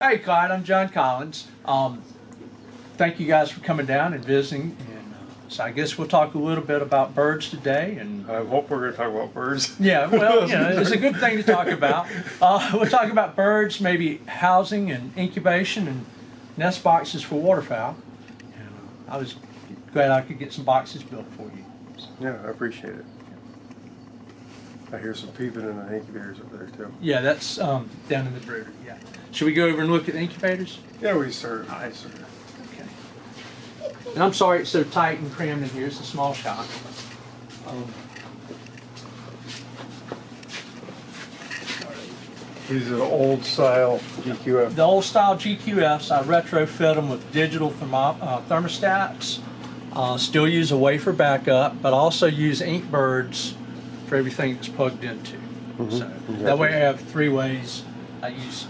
Hey Clyde, I'm John Collins. Thank you guys for coming down and visiting. And so I guess we'll talk a little bit about birds today. And I hope we're going to talk about birds. yeah, well, you know, it's a good thing to talk about. We'll talk about birds, maybe housing and incubation and nest boxes for waterfowl. And I was glad I could get some boxes built for you. So. Yeah, I appreciate it. I hear some peeping in the incubators up there too. Yeah, that's down in the Brooder. Yeah. Should we go over and look at the incubators? Yeah, we started. Okay. And I'm sorry it's so tight and crammed in here. It's a small shop. These are old style GQF. The old style GQFs, I retrofit them with digital thermostats. Still use a wafer backup, but also use Inkbirds for everything it's plugged into. So that way I have three ways. I use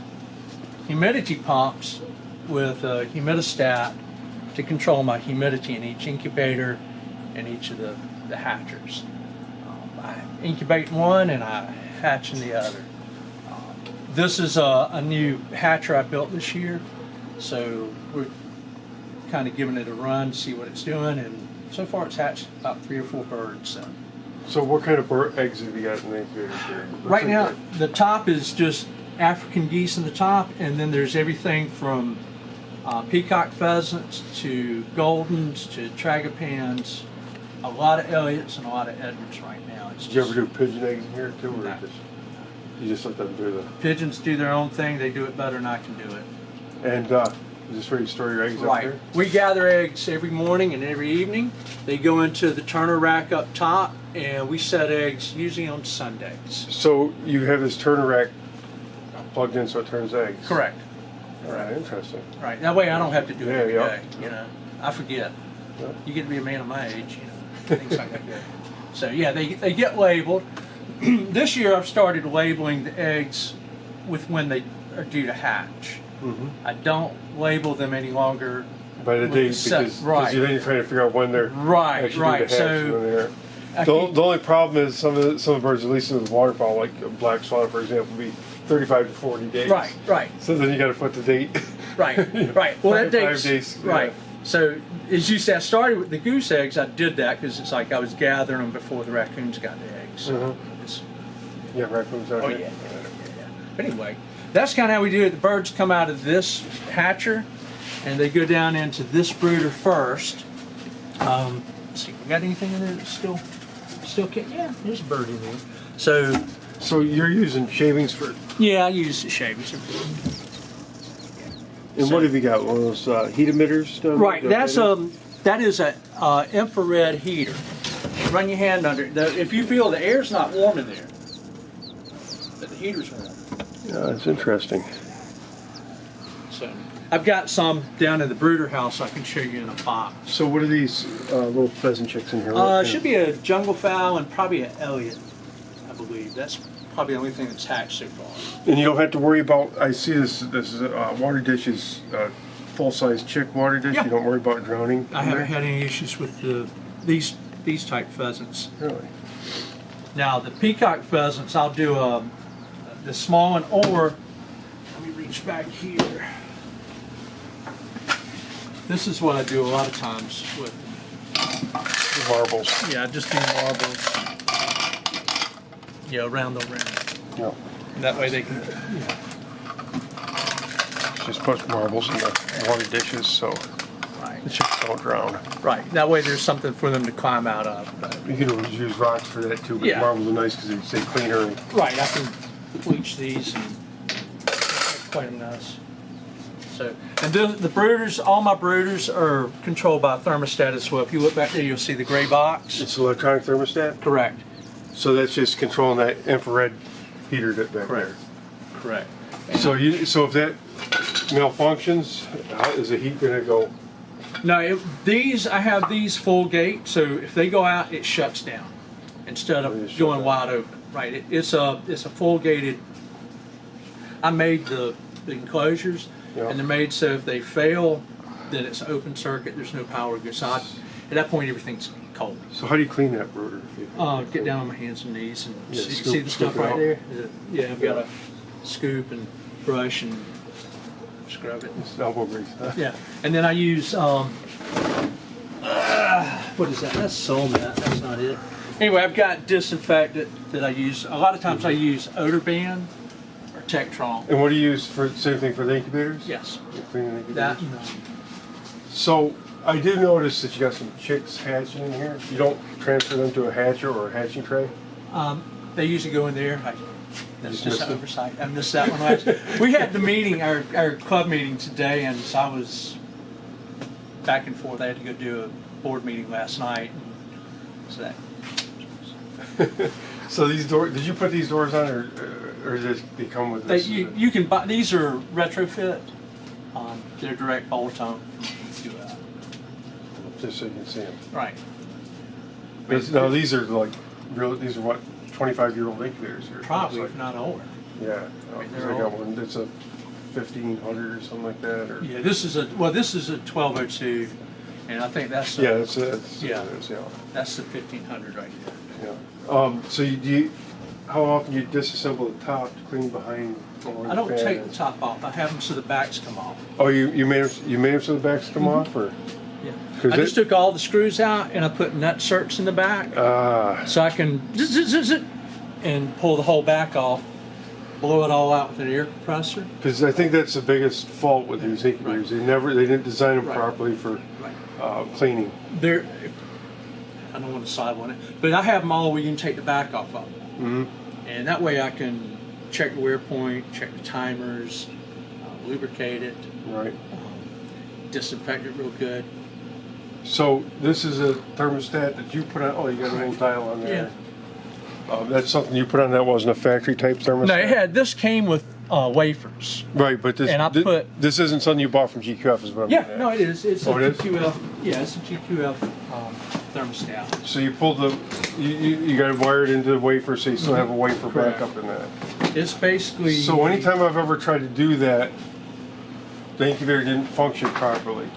humidity pumps with a humidistat to control my humidity in each incubator and each of the hatchers. I incubate in one and I hatch in the other. This is a new hatcher I built this year, so we're kind of giving it a run, see what it's doing, and so far it's hatched about 3 or 4 birds. So what kind of bird eggs have you got in the incubator here? Right now, the top is just African geese in the top, and then there's everything from peacock pheasants to goldens to tragopans, a lot of Elliots and a lot of Edwards right now. Did you ever do pigeon eggs in here too, or No. you just let them do the? Pigeons do their own thing. They do it better than I can do it. And is this where you store your eggs up Right. there? We gather eggs every morning and every evening. They go into the turner rack up top, and we set eggs usually on Sundays. So you have this turner rack plugged in so it turns eggs? Correct. All right, interesting. Right. That way I don't have to do it every Yeah, day. You know, I forget. Yeah. You get to be a man of my age, you know, things like that. So yeah, they get labeled. This year I've started labeling the eggs with when they are due to hatch. I don't label them any longer By the date, because then you're trying to figure out when they're actually due to hatch. So The only problem is some of the birds, at least in the waterfowl, like a black swan, for example, be 35 to 40 days. Right. So then you got to put the date. Right. Well, that 5 date's days. right. So as you said, I started with the goose eggs. I did that because it's like I was gathering them before the raccoons got the eggs. So Yeah, raccoons out oh here. yeah. But anyway, that's kind of how we do it. The birds come out of this hatcher, and they go down into this brooder first. Let's see, we got anything in there that's still can't? Yeah, there's a bird in there. So you're using shavings for? Yeah, I use shavings. And what have you got? One of those heat emitters? Right. That is a infrared heater. Run your hand under it. If you feel the air's not warm in there, but the heater's warm. Yeah, that's interesting. So I've got some down in the brooder house I can show you in a box. So what are these little pheasant chicks in here? Should be a jungle fowl and probably an Elliot, I believe. That's probably the only thing that's hatched so far. And you don't have to worry about. I see this water dish is full-size chick water dish. Yeah. You don't worry about drowning. I haven't had any issues with these type pheasants. Really? Now the peacock pheasants, I'll do the small one, or let me reach back here. This is what I do a lot of times with Marbles. Yeah, I just do marbles. Yeah, around the rim. Yeah. And that way they can. Just put marbles in the water dishes so the chicks don't drown. Right. That way there's something for them to climb out of. But You can always use rocks for that too, but Yeah. marbles are nice because they stay cleaner. right, I can bleach these and make quite a mess. So, and the brooders, all my brooders are controlled by a thermostat as well. If you look back there, you'll see the gray box. It's an electronic thermostat? Correct. So that's just controlling that infrared heater back there. Correct. So if that malfunctions, how is the heat going to go? No, I have these full gate, so if they go out, it shuts down instead of going wide open. Right. It's a full gated. I made the enclosures, and they're made so if they fail, then it's an open circuit. There's no power to go side. At that point, everything's cold. So how do you clean that brooder? Get down on my hands and knees and scoop, see the stuff scoop it right out. there. Yeah, I've got a scoop and brush and scrub it. It's elbow grease. Huh? Yeah, and then I use what is that? That's Solmat. That's not it. Anyway, I've got disinfectant that I use. A lot of times I use odor band or Tektron. And what do you use for same thing for the incubators? Yes. You clean the incubators? That. So I did notice that you got some chicks hatching in here. You don't transfer them to a hatcher or a hatching tray? They usually go in there. That's just an it? oversight. I missed that one last. We had the meeting, our club meeting today, and so I was back and forth. I had to go do a board meeting last night. And so that. So these doors, did you put these doors on, or does they come with this? You can buy. These are retrofit. They're direct bolt-on from Just so you can see them. right. Now these are like real. These are what 25-year-old incubators here. Probably, Like, if not older. yeah. I mean, 'Cause they're I got old. one. It's a 1500 or something like that. Or Yeah, this is a 1202, and I think that's yeah, it's Yeah. it is, yeah. that's the 1500 right there. Yeah. So how often you disassemble the top to clean behind? Where I don't the fan take the is? top off. I have them so the backs come off. Oh, you made them so the backs come off, or? Yeah. 'Cause I just took all the screws out and I put nut certs in the back, so I can and pull the whole back off, blow it all out with an air compressor. Because I think that's the biggest fault with these incubators. Right. They didn't design them Right. properly for Right. cleaning. They're, I don't want to side on it, but I have them all where you can take the back off of them. Mm-hmm. And that way I can check the wear point, check the timers, lubricate it, Right. disinfect it real good. So this is a thermostat that you put on. Oh, you got a little dial on there. That's something you put on. That wasn't a factory type thermostat. No, this came with wafers. Right, but this And I put- this isn't something you bought from GQF, is what I'm Yeah, getting at. no, it is. It's Oh, a it is? GQF. Yeah, it's a GQF thermostat. So you pulled you got it wired into the wafer, so you still have a wafer Correct. backup in that. It's basically. So anytime I've ever tried to do that, the incubator didn't function properly.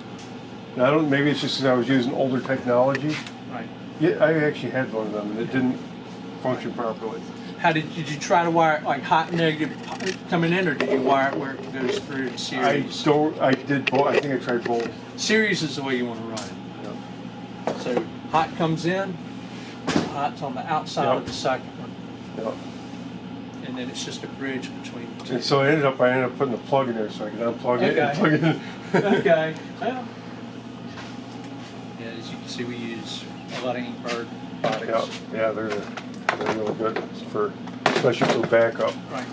Now, maybe it's just because I was using older technology. Right. Yeah, I actually had one of them, and it didn't function properly. How did you try to wire it like hot and negative coming in, or did you wire it where it goes through the series? I did both. I think I tried both. Series is the way you want to run it. So hot comes in, hot's on the outside Yep. of the second one, Yeah. and then it's just a bridge between the two. And so I ended up putting the plug in there so I could unplug it and Okay. plug it in. Okay. Well, yeah, as you can see, we use a lot of Inkbird products. Yeah, they're really good especially for backup. Right.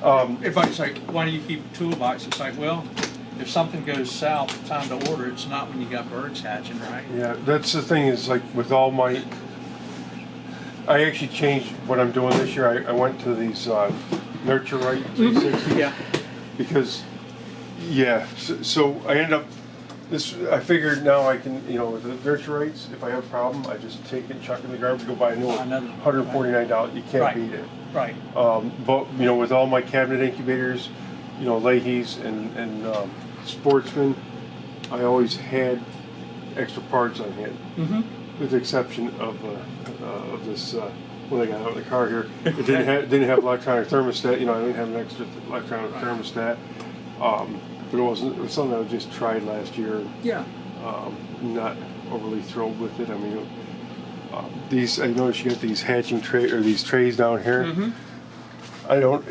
And everybody's like, why do you keep a toolbox? It's like, well, if something goes south, time to order. It's not when you got birds hatching, right? Yeah, that's the thing is like with all my. I actually changed what I'm doing this year. I went to these Nurture Right 360 Yeah. because, so I ended up. I figured now I can, with the Nurture Rights, if I have a problem, I just take it, chuck it in the garbage, go buy a new one. Another- $149. You can't Right. beat it. Right. But with all my cabinet incubators, Leahy's and Sportsman, I always had extra parts on hand, with the exception of this when I got out of the car here. It didn't have electronic thermostat. I didn't have an extra electronic thermostat. But it was something I just tried last year. Yeah. Not overly thrilled with it. I mean, I noticed you got these hatching these trays down here. Mm-hmm. I don't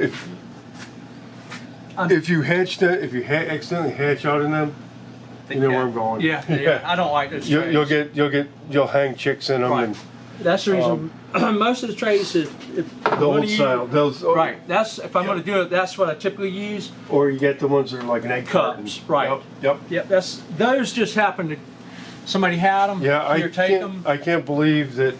if you accidentally hatch out in them, you know where I'm going. Yeah. I don't like those trays. You'll hang chicks in them. Right. And That's the reason. Most of the trays, if the old style. right. That's if I'm going to do it. That's what I typically use. Or you get the ones that are like an egg carton. Cups. Right. Yep. Yep. Those just happen to. Somebody had them. Yeah, Here, take them. I can't believe that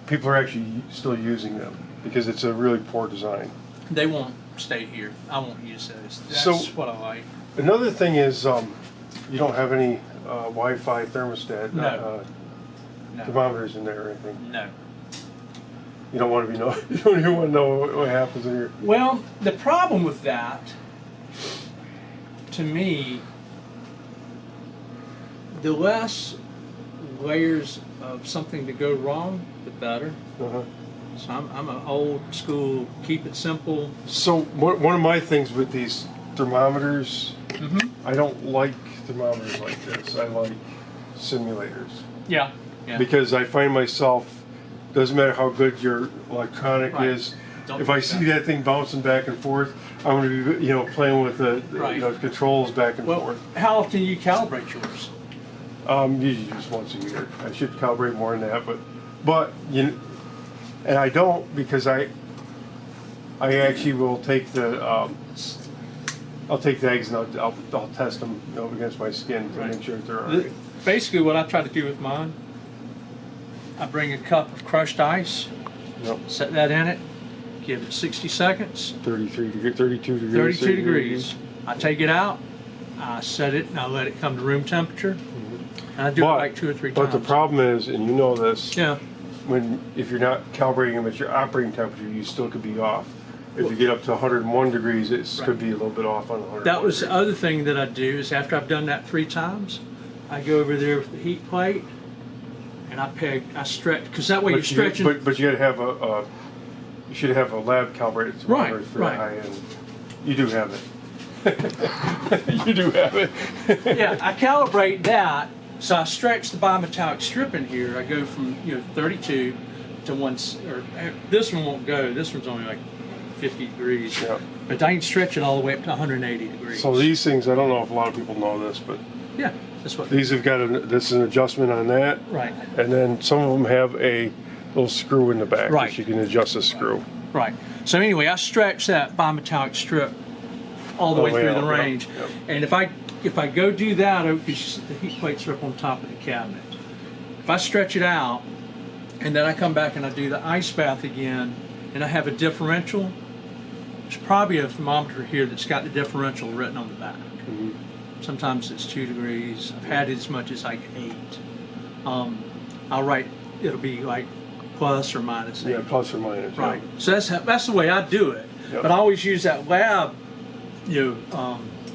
people are actually still using them because it's a really poor design. They won't stay here. I won't use those. That's So- what I like. Another thing is you don't have any Wi-Fi thermostat No. thermometers in there or anything. No. You don't want to you don't even want to know what happens in here. Well, the problem with that, to me, the less layers of something to go wrong, the better. Uh-huh. So I'm an old school, keep it simple. So one of my things with these thermometers. Mm-hmm. I don't like thermometers like this. I like simulators. Yeah. Yeah. Because I find myself, doesn't matter how good your electronic Right. is, Don't if I do see that thing bouncing back and forth, I'm going to be, playing with the Right. controls back and Well, forth. how often do you calibrate yours? Usually just once a year. I should calibrate more than that, but and I don't, because I actually will take the I'll take the eggs and I'll test them against my skin to Right. make sure that they're all right. Basically, what I try to do with mine, I bring a cup of crushed ice, Yep. set that in it, give it 60 seconds, 32 degrees. 32 degrees. I take it out, I set it, and I let it come to room temperature. And I do it like 2 or 3 times. But the problem is, and you know this, Yeah. if you're not calibrating them at your operating temperature, you still could be off. If you get up to 101 degrees, it Right. could be a little bit off on 100. That was the other thing that I do is after I've done that 3 times, I go over there with the heat plate and I stretch, because that way you're stretching. But you got to have you should have a lab calibrated thermometer Right, for right. the high end. You do have it. You do have it. Yeah, I calibrate that, so I stretch the bimetallic strip in here. I go from 32 to this one won't go. This one's only like 50 degrees, Yeah. but I can stretch it all the way up to 180 degrees. So these things, I don't know if a lot of people know this, but yeah, that's what. these have got this is an adjustment on that, Right, and then some of them have a little screw in the back Right. that you can adjust the screw. right. So anyway, I stretch that bimetallic strip all the way through the Yep, range, yep. and if I go do that, because the heat plates are up on top of the cabinet. If I stretch it out, and then I come back and I do the ice bath again, and I have a differential. There's probably a thermometer here that's got the differential written on the back. Mhm. Sometimes it's 2 degrees. I've had it as much as like 8. I'll write, it'll be like plus or minus 8. Yeah, plus or minus. yeah. Right. So that's the way I do it. Yep. But I always use that lab,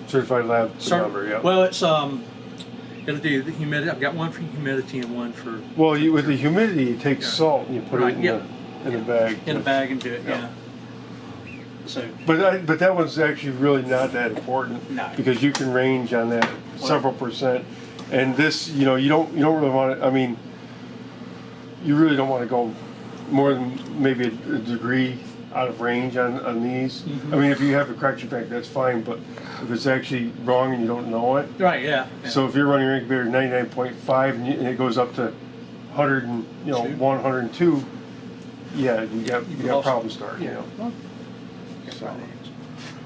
Certified lab thermometer. Yeah. well, it's it'll do the humidity. I've got one for humidity and one for Well, with the humidity, you take Yeah. salt and you put Right, it in, yep. in a bag. in a bag and do it. Yeah. Yeah. So But that one's actually really not that important No. because you can range on that several percent. And this, you don't really want to. I mean, you really don't want to go more than maybe a degree out of range on these. Mm-hmm. I mean, if you have a correction factor, that's fine. But if it's actually wrong and you don't know it, right, yeah. so if you're running your incubator 99.5 and it goes up to 100 and 102, yeah, you got problems starting. Yeah. Well, So.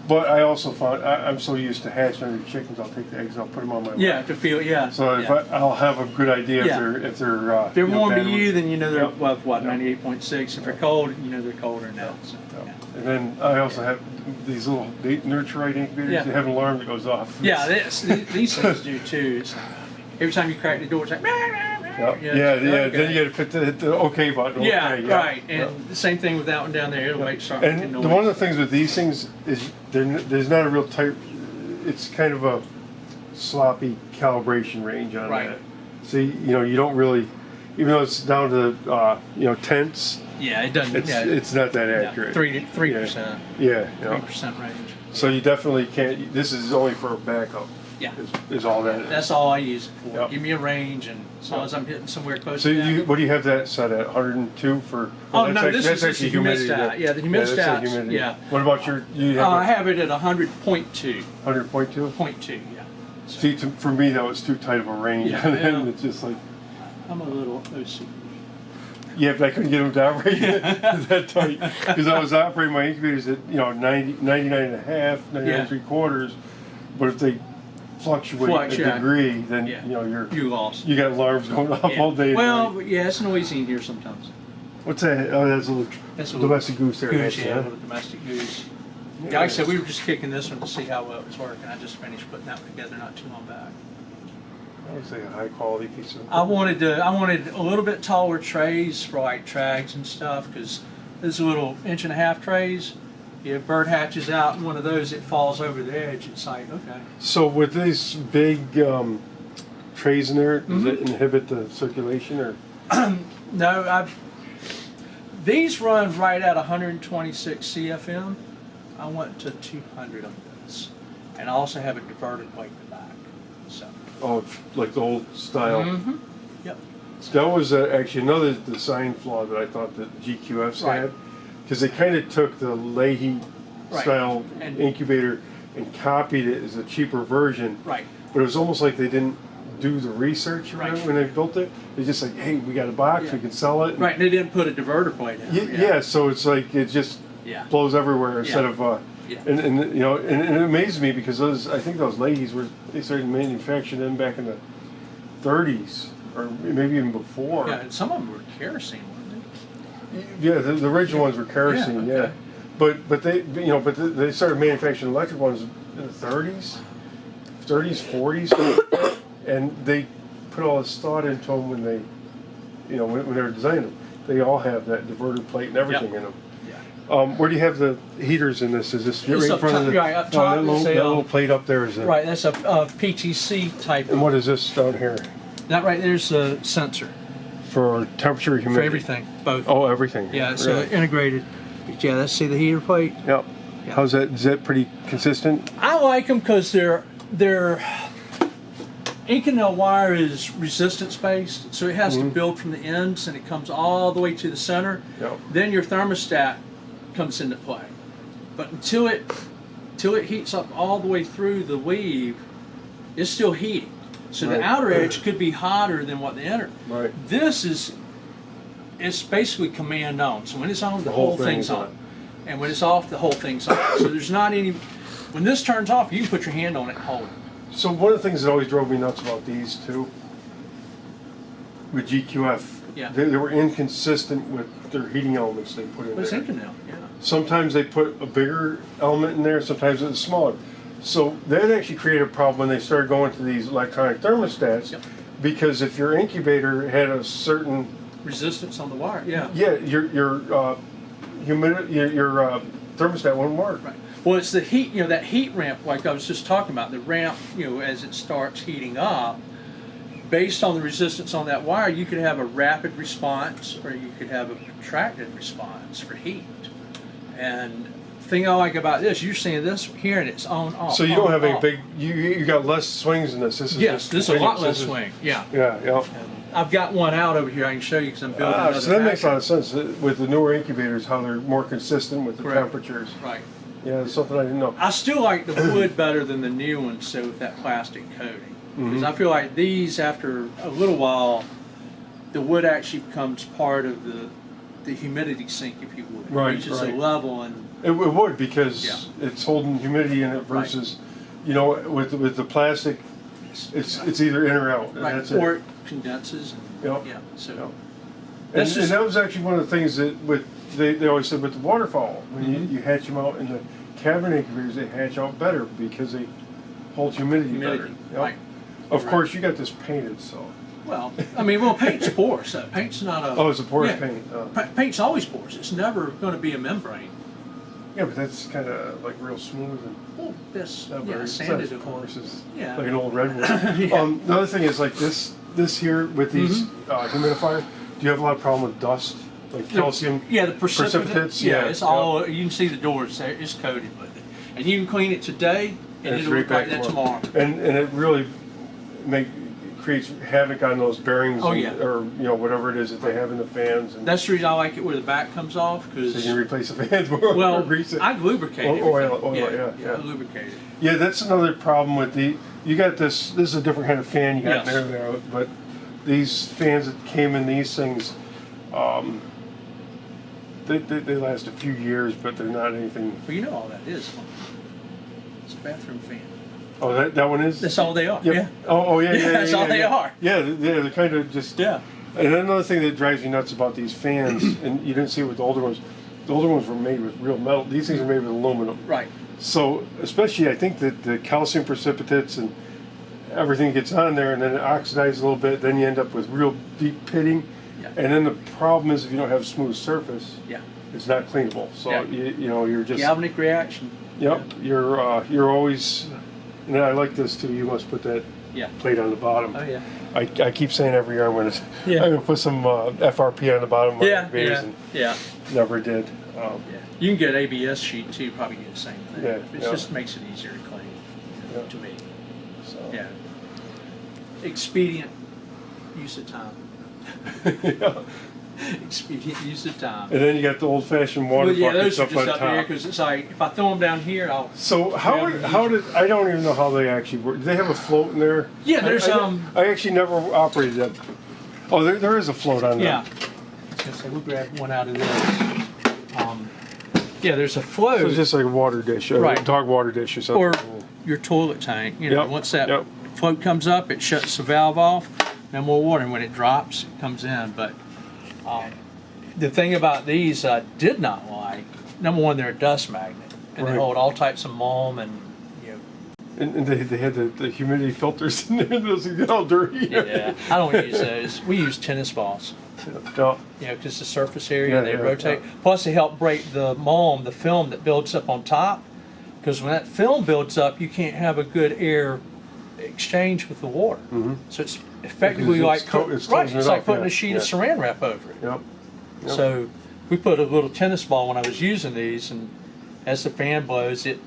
But I also found I'm so used to hatching under chickens. I'll take the eggs and I'll put them on my yeah, to feel So if I'll have a good idea Yeah. if they're If they're warm to bad you, then you know they're Yep. above what, Yep. 98.6. If they're cold, you know they're colder than that. So, Yeah. And then I also have these little nurturite incubators Yeah. that have an alarm that goes off. yeah, these things do too. It's like, every time you crack the door, it's like. Yeah. Then you got to hit the OK button. Yeah, okay, right. And yeah. the same thing with that one down there. It'll make something And noise. one of the things with these things is there's not a real tight. It's kind of a sloppy calibration range on Right. that. So you don't really, even though it's down to tenths. Yeah, it doesn't. It's not that accurate. 3%. Yeah. 3% range. So you definitely can't. This is only for a backup. Yeah. Is all that is. That's all I use it for. Yep. Give me a range, and as long as I'm hitting somewhere close So to that. what do you have that set at? 102 for? Oh, no, that's this is actually the humidity. humidity. Yeah, the that's humidistats, humidity. yeah. What about your? You I have have it at 100.2. 100.2. 0.2, yeah. See, for me that was too tight of a range. Yeah, And yeah. it's just like, I'm a little OCD. yeah, but I couldn't get them to operate that tight because I was operating my incubators at 99 and a half, 99 Yeah. and 3/4. But if they fluctuate a yeah. degree, then Yeah. you lost. got alarms going off Yeah. all day. and Well, night. yeah, it's noisy in here sometimes. What's that? Oh, that's a little That's a little domestic goose there. Goose, that's, yeah, a huh? little domestic goose. Yeah, like I said, we were just kicking this one to see how well it was working. I just finished putting that one together not too long back. I would say a high quality piece of. I wanted a little bit taller trays for like trags and stuff because these little 1.5-inch trays. If a bird hatches out in one of those, it falls over the edge. It's like, okay. So with these big trays in there, does it Mm-hmm. inhibit the circulation or? No, these run right at 126 CFM. I went to 200 of this. and I also have a diverter plate in the back. So. Oh, like the old style. Mm-hmm. Yep. That was actually another design flaw that I thought that GQFs Right. had, because they kind of took the Leahy Right. style And- incubator and copied it as a cheaper version. Right. But it was almost like they didn't do the research Right. when they built it. They just like, hey, we got a box, Yeah. we can sell it. Right, and they didn't put a diverter plate in. Yeah. So it's like it just Yeah. blows everywhere instead Yeah. of. Yeah. And you know, and it amazed me because I think those Leahys they started manufacturing them back in the 30s or maybe even before. Yeah, and some of them were kerosene, weren't Yeah, the original ones were kerosene. Yeah, Yeah, okay. but they started manufacturing electric ones in the 30s, 40s, and they put all this thought into them when they, when they were designing them. They all have that diverter plate and everything in them. Yeah. Where do you have the heaters in this? Is this right in up front of top, the right, up top, that it's a, little plate up there is a, Right, that's a PTC type. And what is this down here? That right there's a sensor For temperature, humidity? for everything, both. Oh, everything. Yeah, it's Really? integrated. But yeah, let's see the heater plate. Yep. Yeah. How's that? Is that pretty consistent? I like them because they're Inconel wire is resistance based, so it has to build from the ends and it comes all the way to the center. Yep. Then your thermostat comes into play. But until it heats up all the way through the weave, it's still heating. So Right. the outer edge could be hotter than what the inner. Right. It's basically command on. So when it's on, the whole whole thing's thing's on. on. And when it's off, the whole thing's off. So there's not any. When this turns off, you can put your hand on it and hold it. So one of the things that always drove me nuts about these two, with GQF, Yeah. they were inconsistent with their heating elements they put in But it's there. Inconel, yeah. Sometimes they put a bigger element in there, sometimes it's smaller. So that actually created a problem when they started going to these electronic thermostats, Yep. because if your incubator had a certain, Resistance on the wire, yeah. your humidity, your thermostat wouldn't work. Right. Well, it's the heat, that heat ramp, like I was just talking about, the ramp, as it starts heating up, based on the resistance on that wire, you could have a rapid response or you could have a protracted response for heat. And the thing I like about this, you're seeing this here and it's on, off. So you don't have any off. big, you got less swings in this. This is Yes, just this is a lot continuous. less swing, yeah. Yeah. And I've got one out over here I can show you because I'm building another So that makes a factory. lot of sense with the newer incubators, how they're more consistent with the Correct. temperatures. Right. Yeah, that's something I didn't know. I still like the wood better than the new ones, so with that plastic coating. Because I feel like these, after a little while, the wood actually becomes part of the humidity sink, if you would. Right, It reaches right. a level and It would, because Yeah. it's holding humidity in it versus, with the plastic, it's either in or out. And right, that's or it. it condenses. And, Yep. Yeah. So Yep. That's And just- that was actually one of the things that they always said with the waterfowl, when you hatch them out in the cabinet incubators, they hatch out better because they hold humidity better. Yep. right. Of Right. course, you got this painted, so. Well, paint's porous. Paint's not a. Oh, it's a porous yeah. paint. Oh. Paint's always porous. It's never going to be a membrane. Yeah, but that's kind of like real smooth and Well, this, not yeah, very sanded it's it. not as porous as Yeah. like an old redwood. Yeah. The other thing is like this here with these humidifiers. Do you have a lot of problem with dust, like calcium? Yeah, the precipitates. Yeah, It's all. You can see the doors there. It's coated with it, and you can clean it today, and it's it'll right look like back that tomorrow. And it really creates havoc on those bearings. Oh, and- yeah. Or whatever it is that they have in the fans. And That's the reason I like it where the back comes off so you because can replace the fans more. well, or grease it. I lubricate it. Oil, yeah, I lubricate it. Yeah, that's another problem with you got this is a different kind of fan you got Yes. there, but these fans that came in these things, they last a few years, but they're not anything. Well, you know all that is. It's a bathroom fan. Oh, that one is? That's all they are. Yep. Yeah. Oh, yeah, yeah. That's all they yeah. are. Yeah, they're kind of just. Yeah. And another thing that drives me nuts about these fans, and you didn't see it with the older ones, the older ones were made with real metal. These things are made with aluminum. Right. So, especially, I think that the calcium precipitates and everything gets on there, and then it oxidizes a little bit. Then you end up with real deep pitting. Yeah. And then the problem is if you don't have a smooth surface, Yeah. it's not cleanable. So Yeah. you're just. Galvanic reaction. Yep. You're always. And I like this too. You must put that Yeah. plate on the bottom. Oh yeah. I keep saying every year I'm going Yeah. to put some FRP on the bottom of my Yeah. incubators, Yeah. and Yeah. never did. Yeah. You can get ABS sheet too. Probably get the same thing. Yeah, It yeah. just makes it easier to clean. to me. So. Yeah. Expedient use of time. Yeah. Expedient use of time. And then you got the old-fashioned water Well, yeah, buckets those are up just on up there top. because it's like if I throw them down here, I'll. So how did I don't even know how they actually work. Do they have a float in there? Yeah, there's I actually never operated that. Oh, there is a float on there. Yeah. I was gonna say we'll grab one out of this. Yeah, there's a float. So it's just like a water dish, a Right. dog water dish or something. Or your toilet tank. You know, Yep, once that yep. float comes up, it shuts the valve off. No more water, and when it drops, it comes in. But the thing about these I did not like, number one, they're a dust magnet, and Right. they hold all types of mulm and And they had the humidity filters in there. Those get all dirty. yeah. I don't use those. We use tennis balls. Yeah. You know, because the surface area, Yeah, they yeah, rotate. yeah. Plus, they help break the mulm, the film that builds up on top. Because when that film builds up, you can't have a good air exchange with the water. Mhm. So it's effectively Because like it's right. closing It's it like up, putting yeah, a sheet yeah. of Saran wrap over it. Yep. Yep. So we put a little tennis ball when I was using these, and as the fan blows, it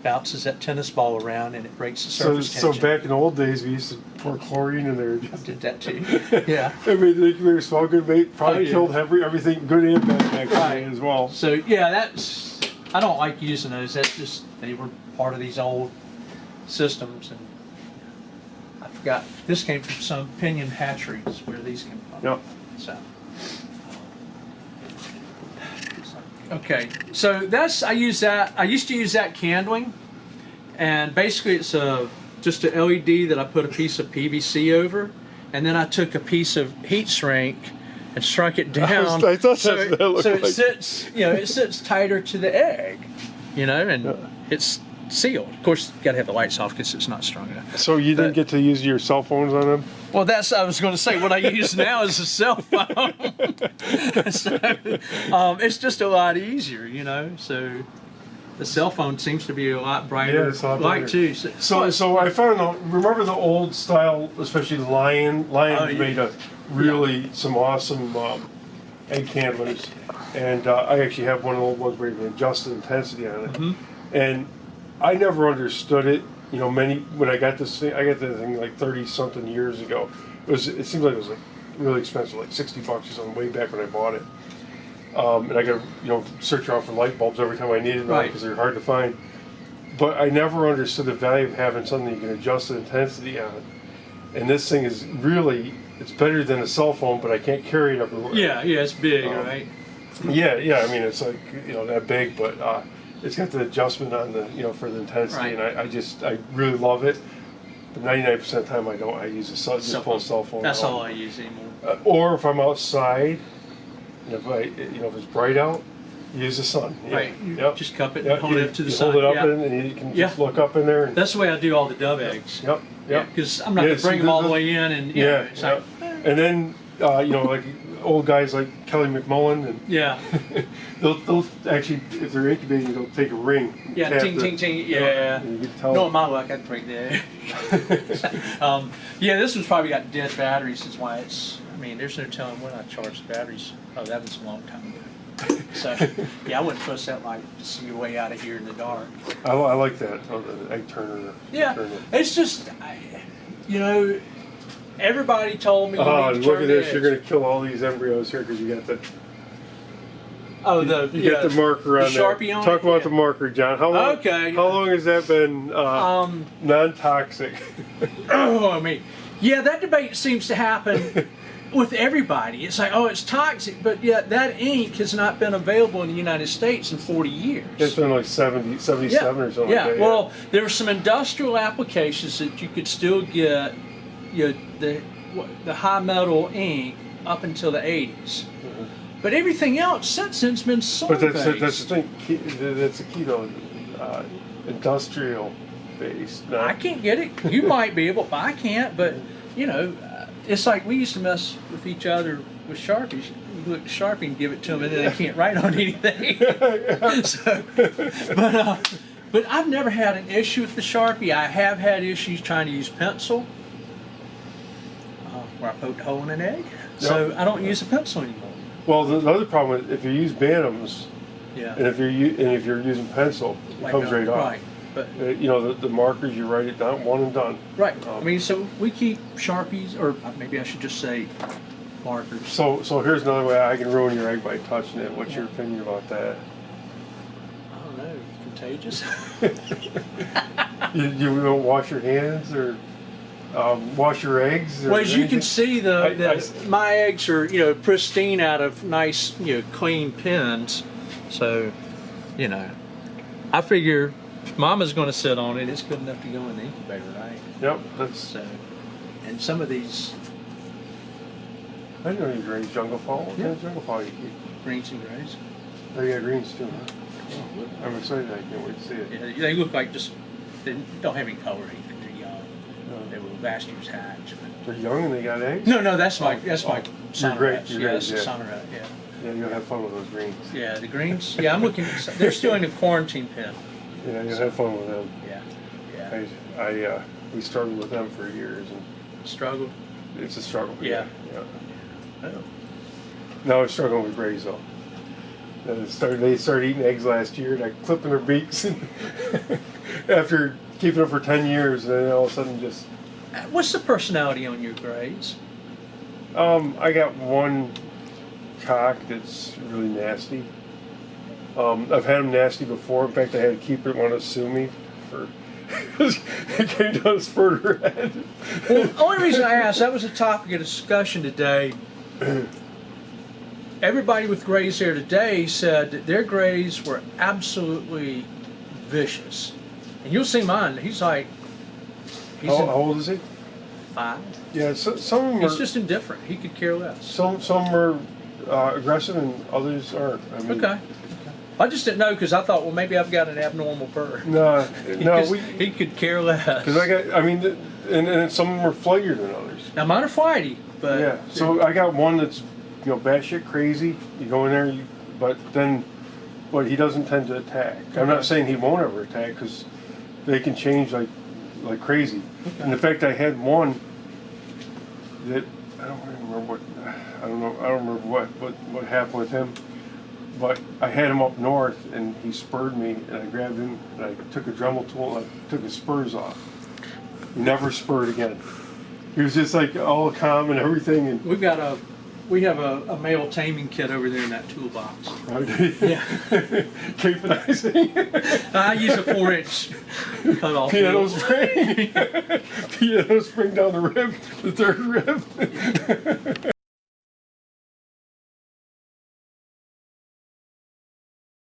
bounces that tennis ball around and it breaks the So surface tension. back in the old days, we used to pour chlorine in there. I did that too. Yeah. I mean, the incubator smell good, mate. Probably Oh, yeah. killed everything good and bad back Right. then as well. So yeah, that's I don't like using those. That's just they were part of these old systems, and I forgot this came from some Pinion hatcheries where these came from. Yep. So okay, so that's I use that. I used to use that candling, and basically it's just a LED that I put a piece of PVC over, and then I took a piece of heat shrink and shrunk it down. I thought so that's what that looked it like. sits, it sits tighter to the egg, and Yeah. it's sealed. Of course, you got to have the lights off because it's not strong enough. So you didn't get to use your cell phones on them? Well, I was going to say what I use now is a cell phone. So it's just a lot easier, So the cell phone seems to be a lot brighter Yeah, it's a lot light brighter. too. So I found remember the old style, especially Lion Oh, yeah. made some awesome egg candlers, and I actually have one of the old ones where you can adjust the intensity on it, Mhm. and I never understood it. When I got this thing, I got this thing like 30 something years ago. It seems like it was like really expensive, like $60 or something, way back when I bought it. And I got to search around for light bulbs every time I needed one Right. because they're hard to find. But I never understood the value of having something you can adjust the intensity on. And this thing is really, it's better than a cell phone, but I can't carry it everywhere. Yeah, it's big, right? Yeah. I mean, it's like that big, but it's got the adjustment on the for the intensity, Right. and I really love it. But 99% of the time I don't. I use just pull a cell phone. That's out. all I use anymore. Or if I'm outside, and if it's bright out, use the sun. Yeah. Right. You Yep. just cup it Yep. and hold it up to the you sun. Hold it up Yeah. and you can Yeah. just look up in there. And, That's the way I do all the dove eggs. Yep. Yep. Because I'm not Yeah, going to bring see, them all the the- way in, and Yeah. it's like, And then like old guys like Kelly McMullen and yeah, they'll actually, if they're incubating, they'll take a ring. yeah, tap ting, the- ting, ting, yeah. And you can tell. Knowing my luck, I'd break the egg. Yeah, this one's probably got dead batteries. Is why it's. I mean, there's no telling when I charged the batteries. Oh, that was a long time ago. So, yeah, I wouldn't trust that light to see your way out of here in the dark. I like that. The egg turner. Yeah, it's just, everybody told me. you Oh, need to look turn at the this! edge. You're going to kill all these embryos here because you got the You got the marker on the there. Sharpie on Talk it? about Yeah. the marker, John. How long? Okay. How long has that been non-toxic? I mean, yeah, that debate seems to happen with everybody. It's like, oh, it's toxic, but yet that ink has not been available in the United States in 40 years. It's been like 77 or something. Yeah, like that. well, there were some industrial applications that you could still get the high metal ink up until the 80s. But everything else since then's been soil But that's based. the thing. That's the key, though. Industrial based. I can't get it. You might be able, but I can't. But it's like we used to mess with each other with Sharpies. You look at Sharpie and give it to them, and then they can't write on anything. But I've never had an issue with the Sharpie. I have had issues trying to use pencil, where I poked a hole in an egg. So I don't use a pencil anymore. Well, the other problem is if you use Bantams, Yeah. and if you're using pencil, it Like comes a- right off. right. But You know, the markers, you write it down, one and done. right. I mean, so we keep Sharpies, or maybe I should just say markers. So here's another way I can ruin your egg by touching it. What's your opinion about that? I don't know. Contagious. You don't wash your hands or wash your eggs? Or Well, as you can anything? see, my eggs are pristine out of nice clean pens. So, I figure if Mama's going to sit on it, it's good enough to go in the incubator, right? Yep, that's. So, and some of these I didn't know you raised jungle fowl. What kind of jungle fowl you keep? greens and grays. Oh, you got greens too, huh? Oh, look. I'm excited. I can't wait to see it. Yeah, they look like they don't have any coloring. They're young. No. They were last year's hatch. They're young and they got eggs? No, that's my Your Sonarets. great, your Yeah, great, that's the yeah. Sonoret, yeah. Yeah, you'll have fun with those greens. Yeah, the greens. Yeah, I'm looking. They're still in the quarantine pen. Yeah, you'll have fun with them. Yeah, yeah. We struggled with them for years, and Struggled. it's a struggle. Yeah. Yeah. Oh. Now I'm struggling with grays though. They started eating eggs last year, and I clipping their beaks, and after keeping them for 10 years, and then all of a sudden just. What's the personality on your grays? I got one cock that's really nasty. I've had him nasty before. In fact, I had a keeper want to sue me for. He came down his further head. Well, the only reason I asked, that was a topic of discussion today. Everybody with grays here today said that their grays were absolutely vicious. And you'll see mine. He's like, How old is he? 5. Yeah, some of them He's are. just indifferent. He could care less. Some are aggressive and others aren't. I mean, Okay. I just didn't know because I thought, well, maybe I've got an abnormal bird. No, He could care less. Because and some of them are flightier than others. Now mine are flighty, but Yeah, so I got one that's batshit crazy. You go in there, but he doesn't tend to attack. I'm not saying he won't ever attack because they can change like crazy. Okay. And in fact, I had one that I don't remember what happened with him. But I had him up north, and he spurred me, and I grabbed him, and I took a Dremel tool, and I took his spurs off. He never spurred again. He was just like all calm and everything. And we have a male taming kit over there in that toolbox. Yeah. Caponizing. I use a 4-inch cut off. Piano spring. Piano spring down the rib, the third rib.